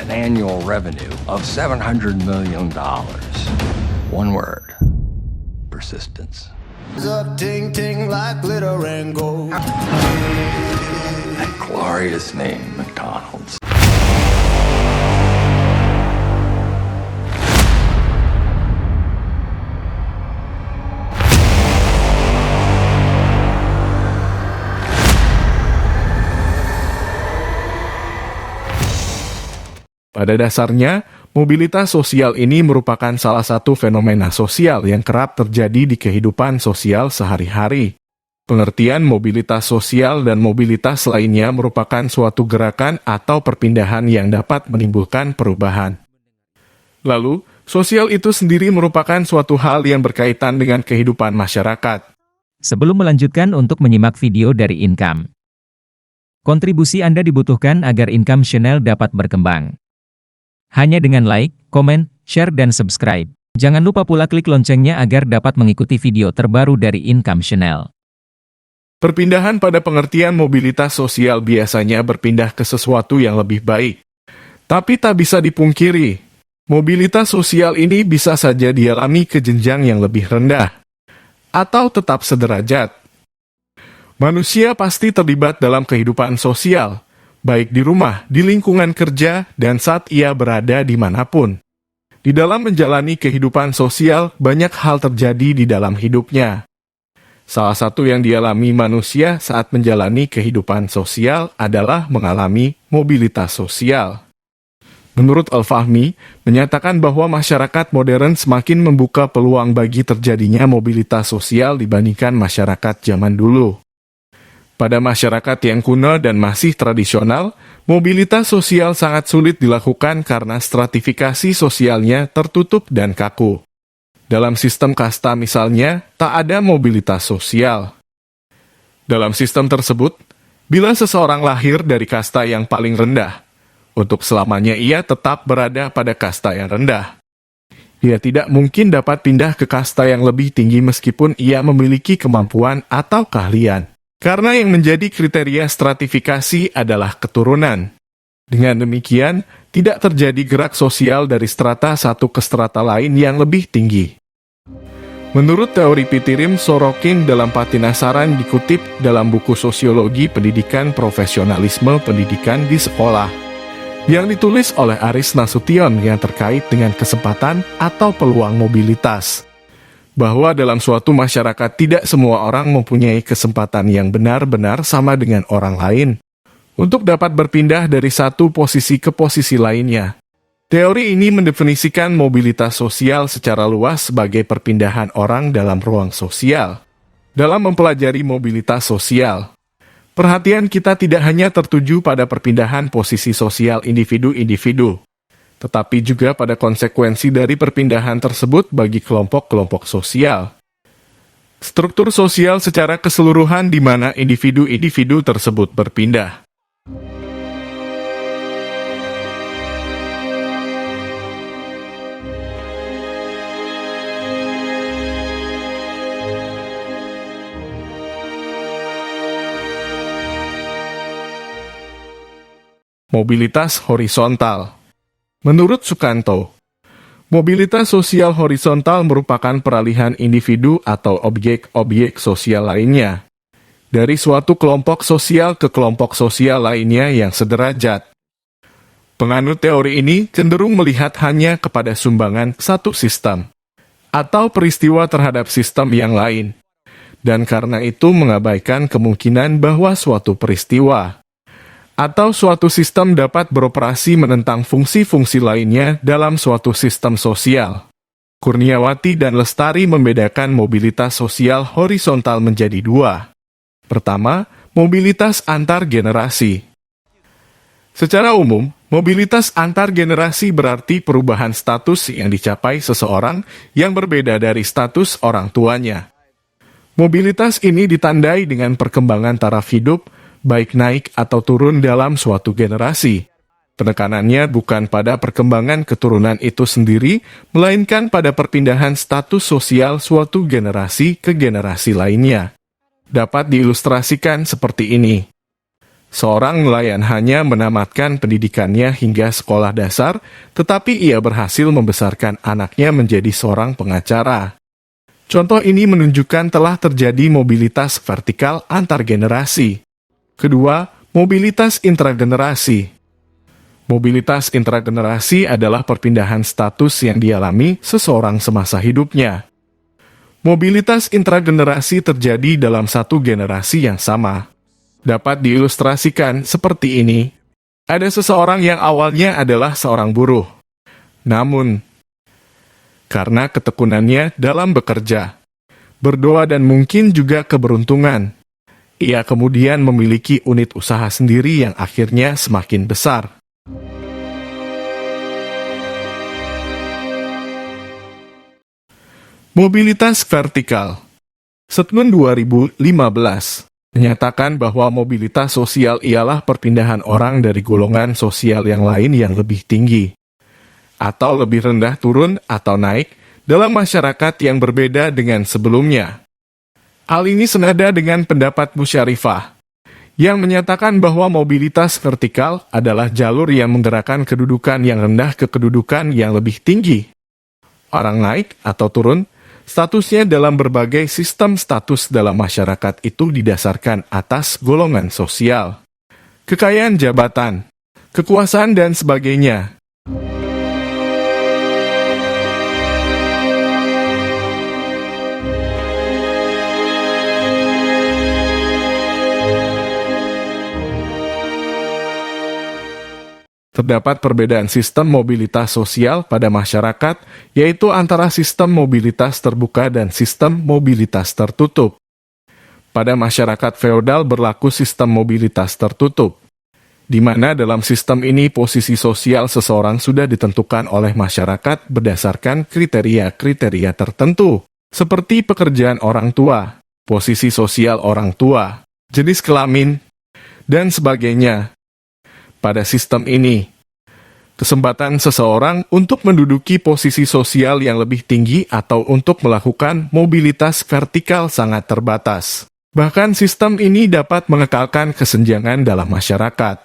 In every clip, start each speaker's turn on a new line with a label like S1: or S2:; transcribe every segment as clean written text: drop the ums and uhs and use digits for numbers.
S1: an annual revenue of $700 million. One word: persistence.
S2: Up ting ting like glitter and gold.
S1: That glorious name, McDonald's.
S3: Pada dasarnya, mobilitas sosial ini merupakan salah satu fenomena sosial yang kerap terjadi di kehidupan sosial sehari-hari. Pengertian mobilitas sosial dan mobilitas lainnya merupakan suatu gerakan atau perpindahan yang dapat menimbulkan perubahan. Lalu, sosial itu sendiri merupakan suatu hal yang berkaitan dengan kehidupan masyarakat.
S4: Sebelum melanjutkan untuk menyimak video dari Income, kontribusi Anda dibutuhkan agar Income Channel dapat berkembang. Hanya dengan like, komen, share, dan subscribe. Jangan lupa pula klik loncengnya agar dapat mengikuti video terbaru dari Income Channel.
S3: Perpindahan pada pengertian mobilitas sosial biasanya berpindah ke sesuatu yang lebih baik. Tapi tak bisa dipungkiri, mobilitas sosial ini bisa saja dialami ke jenjang yang lebih rendah, atau tetap sederajat. Manusia pasti terlibat dalam kehidupan sosial, baik di rumah, di lingkungan kerja, dan saat ia berada dimanapun. Di dalam menjalani kehidupan sosial, banyak hal terjadi di dalam hidupnya. Salah satu yang dialami manusia saat menjalani kehidupan sosial adalah mengalami mobilitas sosial. Menurut Al-Fahmi, menyatakan bahwa masyarakat modern semakin membuka peluang bagi terjadinya mobilitas sosial dibandingkan masyarakat zaman dulu. Pada masyarakat yang kuno dan masih tradisional, mobilitas sosial sangat sulit dilakukan karena stratifikasi sosialnya tertutup dan kaku. Dalam sistem kasta misalnya, tak ada mobilitas sosial. Dalam sistem tersebut, bila seseorang lahir dari kasta yang paling rendah, untuk selamanya ia tetap berada pada kasta yang rendah. Ia tidak mungkin dapat pindah ke kasta yang lebih tinggi meskipun ia memiliki kemampuan atau keahlian. Karena yang menjadi kriteria stratifikasi adalah keturunan. Dengan demikian, tidak terjadi gerak sosial dari strata satu ke strata lain yang lebih tinggi. Menurut teori Pitirim Sorokin dalam Patinasaran dikutip dalam buku Sosiologi Pendidikan Profesionalisme Pendidikan di Sekolah, yang ditulis oleh Aris Nasution yang terkait dengan kesempatan atau peluang mobilitas. Bahwa dalam suatu masyarakat tidak semua orang mempunyai kesempatan yang benar-benar sama dengan orang lain untuk dapat berpindah dari satu posisi ke posisi lainnya. Teori ini mendefinisikan mobilitas sosial secara luas sebagai perpindahan orang dalam ruang sosial. Dalam mempelajari mobilitas sosial, perhatian kita tidak hanya tertuju pada perpindahan posisi sosial individu-individu, tetapi juga pada konsekuensi dari perpindahan tersebut bagi kelompok-kelompok sosial. Struktur sosial secara keseluruhan di mana individu-individu tersebut berpindah. Mobilitas horizontal. Menurut Sukanto, mobilitas sosial horizontal merupakan peralihan individu atau objek-objek sosial lainnya dari suatu kelompok sosial ke kelompok sosial lainnya yang sederajat. Penganut teori ini cenderung melihat hanya kepada sumbangan satu sistem atau peristiwa terhadap sistem yang lain, dan karena itu mengabaikan kemungkinan bahwa suatu peristiwa atau suatu sistem dapat beroperasi menentang fungsi-fungsi lainnya dalam suatu sistem sosial. Kurniawati dan Lestari membedakan mobilitas sosial horizontal menjadi dua. Pertama, mobilitas antar generasi. Secara umum, mobilitas antar generasi berarti perubahan status yang dicapai seseorang yang berbeda dari status orang tuanya. Mobilitas ini ditandai dengan perkembangan taraf hidup, baik naik atau turun dalam suatu generasi. Penekanannya bukan pada perkembangan keturunan itu sendiri, melainkan pada perpindahan status sosial suatu generasi ke generasi lainnya. Dapat diilustrasikan seperti ini. Seorang nelayan hanya menamatkan pendidikannya hingga sekolah dasar, tetapi ia berhasil membesarkan anaknya menjadi seorang pengacara. Contoh ini menunjukkan telah terjadi mobilitas vertikal antar generasi. Kedua, mobilitas intragenerasi. Mobilitas intragenerasi adalah perpindahan status yang dialami seseorang semasa hidupnya. Mobilitas intragenerasi terjadi dalam satu generasi yang sama. Dapat diilustrasikan seperti ini. Ada seseorang yang awalnya adalah seorang buruh. Namun, karena ketekunannya dalam bekerja, berdoa dan mungkin juga keberuntungan, ia kemudian memiliki unit usaha sendiri yang akhirnya semakin besar. Mobilitas vertikal. Setmen 2015 menyatakan bahwa mobilitas sosial ialah perpindahan orang dari golongan sosial yang lain yang lebih tinggi, atau lebih rendah turun atau naik, dalam masyarakat yang berbeda dengan sebelumnya. Hal ini senada dengan pendapat Musyarifah, yang menyatakan bahwa mobilitas vertikal adalah jalur yang menggerakkan kedudukan yang rendah ke kedudukan yang lebih tinggi. Orang naik atau turun, statusnya dalam berbagai sistem status dalam masyarakat itu didasarkan atas golongan sosial, kekayaan jabatan, kekuasaan, dan sebagainya. Terdapat perbedaan sistem mobilitas sosial pada masyarakat, yaitu antara sistem mobilitas terbuka dan sistem mobilitas tertutup. Pada masyarakat feodal berlaku sistem mobilitas tertutup, di mana dalam sistem ini posisi sosial seseorang sudah ditentukan oleh masyarakat berdasarkan kriteria-kriteria tertentu, seperti pekerjaan orang tua, posisi sosial orang tua, jenis kelamin, dan sebagainya. Pada sistem ini, kesempatan seseorang untuk menduduki posisi sosial yang lebih tinggi atau untuk melakukan mobilitas vertikal sangat terbatas. Bahkan sistem ini dapat mengekalkan kesenjangan dalam masyarakat,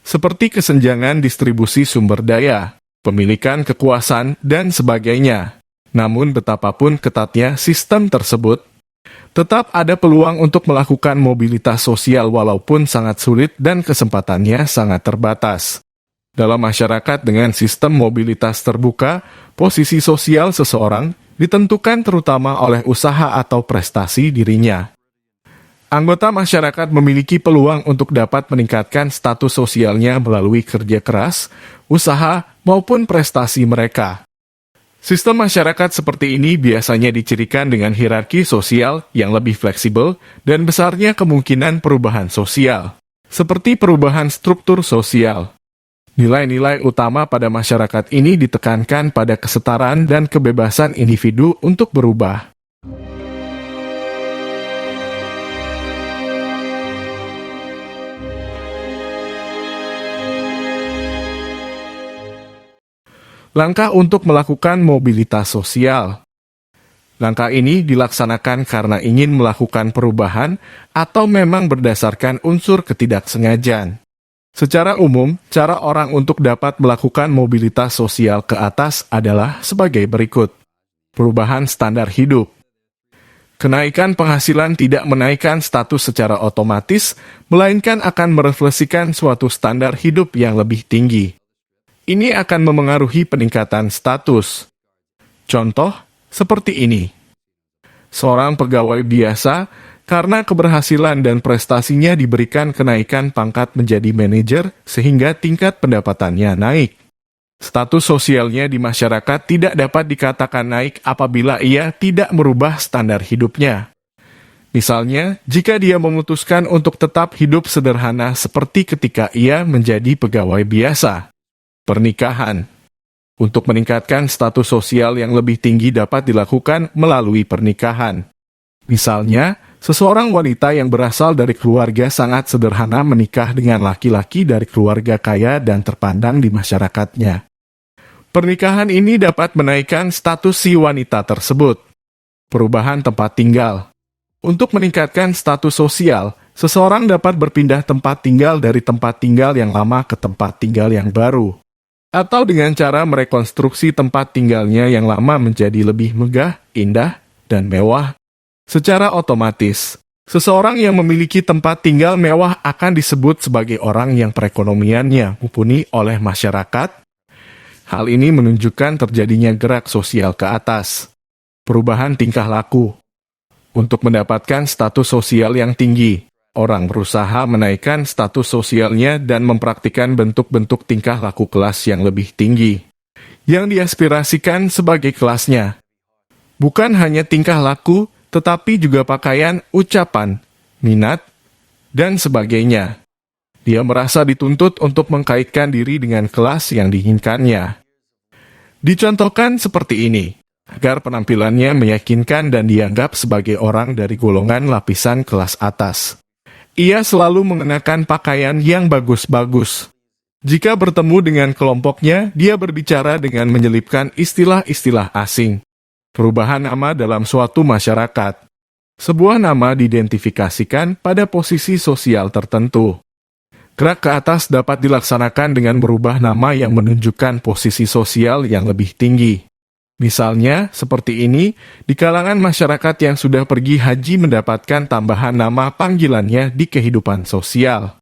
S3: seperti kesenjangan distribusi sumber daya, pemilikan kekuasaan, dan sebagainya. Namun betapapun ketatnya sistem tersebut, tetap ada peluang untuk melakukan mobilitas sosial walaupun sangat sulit dan kesempatannya sangat terbatas. Dalam masyarakat dengan sistem mobilitas terbuka, posisi sosial seseorang ditentukan terutama oleh usaha atau prestasi dirinya. Anggota masyarakat memiliki peluang untuk dapat meningkatkan status sosialnya melalui kerja keras, usaha, maupun prestasi mereka. Sistem masyarakat seperti ini biasanya dicirikan dengan hierarki sosial yang lebih fleksibel dan besarnya kemungkinan perubahan sosial, seperti perubahan struktur sosial. Nilai-nilai utama pada masyarakat ini ditekankan pada kesetaraan dan kebebasan individu untuk berubah. Langkah untuk melakukan mobilitas sosial. Langkah ini dilaksanakan karena ingin melakukan perubahan atau memang berdasarkan unsur ketidaksengajaan. Secara umum, cara orang untuk dapat melakukan mobilitas sosial ke atas adalah sebagai berikut. Perubahan standar hidup. Kenaikan penghasilan tidak menaikkan status secara otomatis, melainkan akan merefleksikan suatu standar hidup yang lebih tinggi. Ini akan memengaruhi peningkatan status. Contoh seperti ini. Seorang pegawai biasa, karena keberhasilan dan prestasinya diberikan kenaikan pangkat menjadi manajer sehingga tingkat pendapatannya naik. Status sosialnya di masyarakat tidak dapat dikatakan naik apabila ia tidak merubah standar hidupnya. Misalnya, jika dia memutuskan untuk tetap hidup sederhana seperti ketika ia menjadi pegawai biasa. Pernikahan. Untuk meningkatkan status sosial yang lebih tinggi dapat dilakukan melalui pernikahan. Misalnya, seseorang wanita yang berasal dari keluarga sangat sederhana menikah dengan laki-laki dari keluarga kaya dan terpandang di masyarakatnya. Pernikahan ini dapat menaikkan status si wanita tersebut. Perubahan tempat tinggal. Untuk meningkatkan status sosial, Seseorang dapat berpindah tempat tinggal dari tempat tinggal yang lama ke tempat tinggal yang baru, atau dengan cara merekonstruksi tempat tinggalnya yang lama menjadi lebih megah, indah, dan mewah. Secara otomatis, seseorang yang memiliki tempat tinggal mewah akan disebut sebagai orang yang perekonomiannya mumpuni oleh masyarakat. Hal ini menunjukkan terjadinya gerak sosial ke atas, perubahan tingkah laku. Untuk mendapatkan status sosial yang tinggi, orang berusaha menaikkan status sosialnya dan mempraktikkan bentuk-bentuk tingkah laku kelas yang lebih tinggi, yang diaspirasikan sebagai kelasnya. Bukan hanya tingkah laku, tetapi juga pakaian, ucapan, minat, dan sebagainya. Dia merasa dituntut untuk mengkaitkan diri dengan kelas yang diinginkannya. Dicontohkan seperti ini, agar penampilannya meyakinkan dan dianggap sebagai orang dari golongan lapisan kelas atas. Ia selalu mengenakan pakaian yang bagus-bagus. Jika bertemu dengan kelompoknya, dia berbicara dengan menyelipkan istilah-istilah asing. Perubahan nama dalam suatu masyarakat. Sebuah nama diidentifikasikan pada posisi sosial tertentu. Gerak ke atas dapat dilaksanakan dengan merubah nama yang menunjukkan posisi sosial yang lebih tinggi. Misalnya, seperti ini, di kalangan masyarakat yang sudah pergi haji mendapatkan tambahan nama panggilannya di kehidupan sosial.